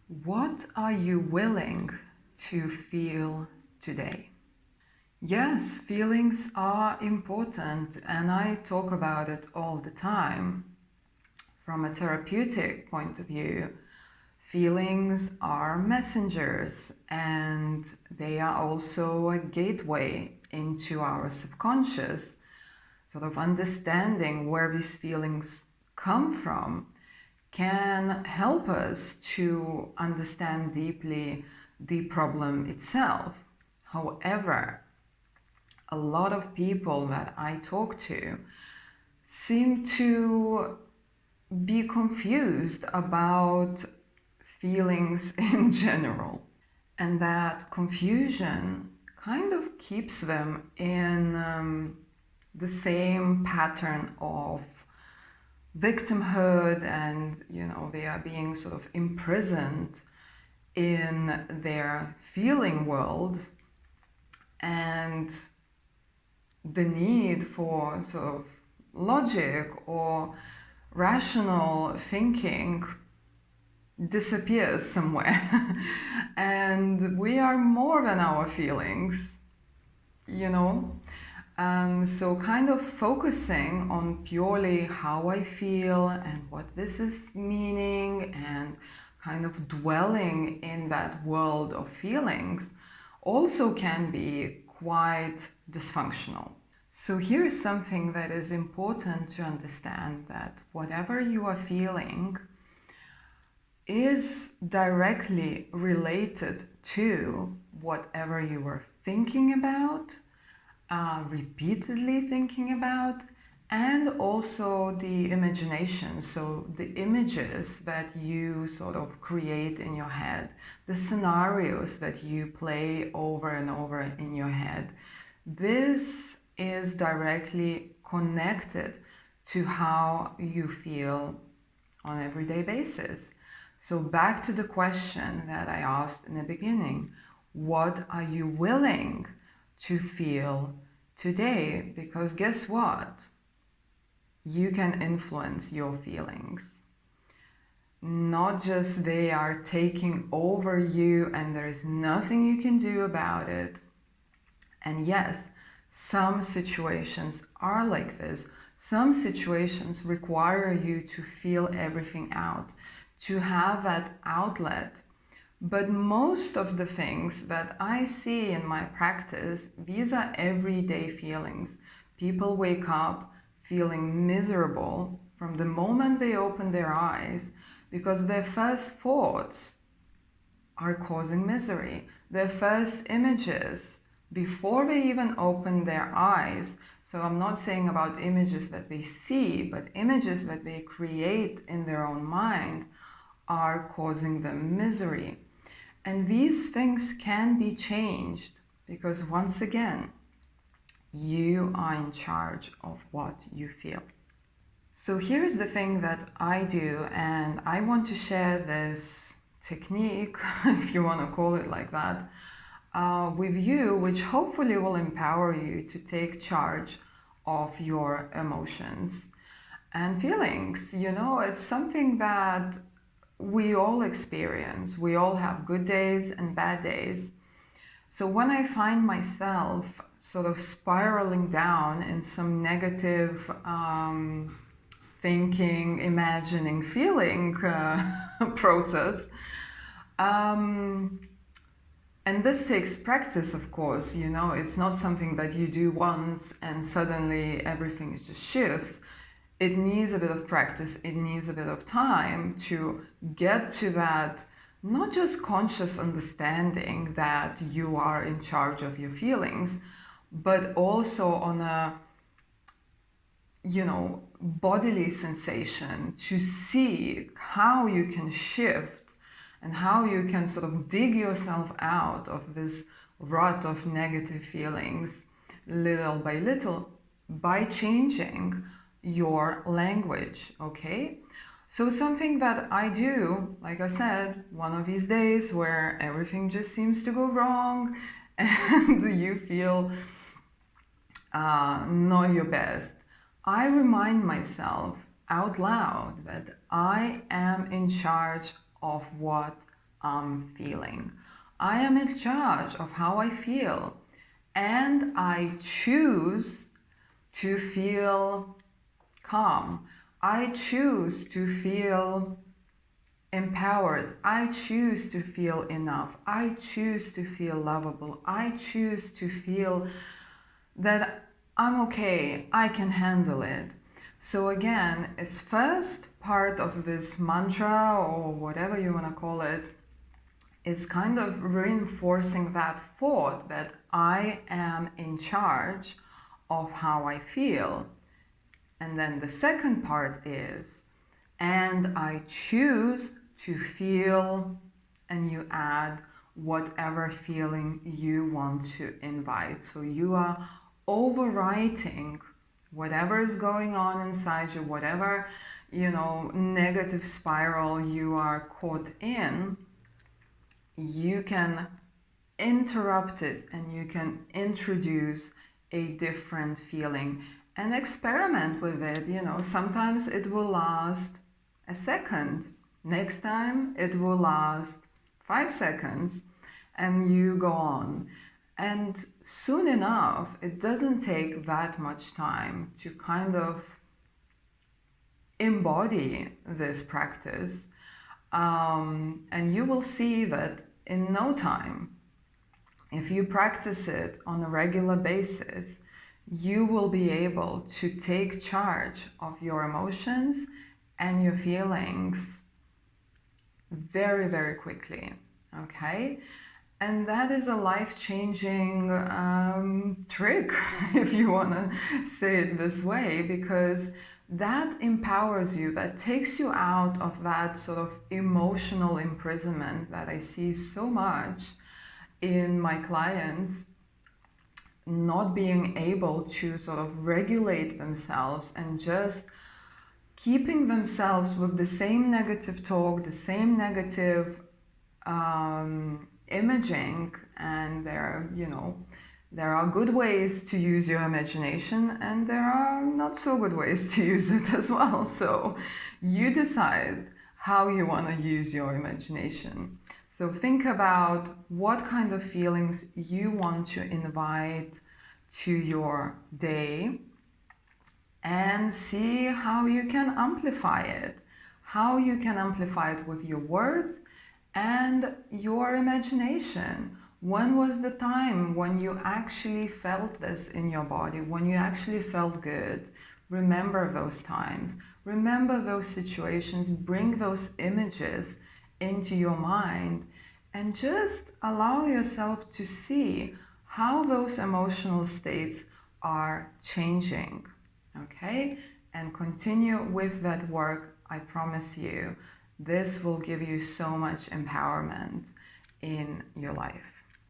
What are you willing to feel today? Yes, feelings are important, and I talk about it all the time. From a therapeutic point of view, feelings are messengers, and they are also a gateway into our subconscious, sort of understanding where these feelings come from can help us to understand deeply the problem itself. However, a lot of people that I talk to seem to be confused about feelings in general. And that confusion kind of keeps them in the same pattern of victimhood, and they are being sort of imprisoned in their feeling world, and the need for sort of logic or rational thinking disappears somewhere. And we are more than our feelings, you know. So kind of focusing on purely how I feel and what this is meaning, and kind of dwelling in that world of feelings also can be quite dysfunctional. So here is something that is important to understand, that whatever you are feeling is directly related to whatever you were thinking about, repeatedly thinking about, and also the imagination. So the images that you sort of create in your head, the scenarios that you play over and over in your head, this is directly connected to how you feel on an everyday basis. So back to the question that I asked in the beginning, what are you willing to feel today? Because guess what? You can influence your feelings. Not just they are taking over you and there is nothing you can do about it. And yes, some situations are like this. Some situations require you to feel everything out, to have that outlet. But most of the things that I see in my practice, these are everyday feelings. People wake up feeling miserable from the moment they open their eyes because their first thoughts are causing misery. Their first images, before they even open their eyes, so I'm not saying about images that they see, but images that they create in their own mind, are causing them misery. And these things can be changed because, once again, you are in charge of what you feel. So here's the thing that I do, and I want to share this technique, if you want to call it like that, with you, which hopefully will empower you to take charge of your emotions and feelings. It's something that we all experience. We all have good days and bad days. So when I find myself sort of spiraling down in some negative thinking, imagining, feeling process, and this takes practice, of course. It's not something that you do once and suddenly everything just shifts. It needs a bit of practice, it needs a bit of time to get to that, not just conscious understanding that you are in charge of your feelings, but also on a, bodily sensation, to see how you can shift and how you can sort of dig yourself out of this rut of negative feelings little by little by changing your language, okay? So something that I do, like I said, one of these days where everything just seems to go wrong and you feel not your best, I remind myself out loud that I am in charge of what I'm feeling. I am in charge of how I feel. And I choose to feel calm. I choose to feel empowered. I choose to feel enough. I choose to feel lovable. I choose to feel that I'm okay, I can handle it. So again, it's first part of this mantra or whatever you want to call it, is kind of reinforcing that thought that I am in charge of how I feel. And then the second part is, and I choose to feel, and you add whatever feeling you want to invite. So you are overwriting whatever is going on inside you, whatever, negative spiral you are caught in. You can interrupt it and you can introduce a different feeling and experiment with it. Sometimes it will last a second, next time it will last 5 seconds, and you go on. And soon enough, it doesn't take that much time to kind of embody this practice. And you will see that in no time, if you practice it on a regular basis, you will be able to take charge of your emotions and your feelings very, very quickly. Okay? And that is a life-changing trick, if you want to say it this way, because that empowers you, that takes you out of that sort of emotional imprisonment that I see so much in my clients, not being able to sort of regulate themselves and just keeping themselves with the same negative talk, the same negative imaging. And there are good ways to use your imagination and there are not so good ways to use it as well. So you decide how you want to use your imagination. So think about what kind of feelings you want to invite to your day and see how you can amplify it. How you can amplify it with your words and your imagination. When was the time when you actually felt this in your body, when you actually felt good? Remember those times. Remember those situations. Bring those images into your mind and just allow yourself to see how those emotional states are changing. Okay? And continue with that work. I promise you, this will give you so much empowerment in your life.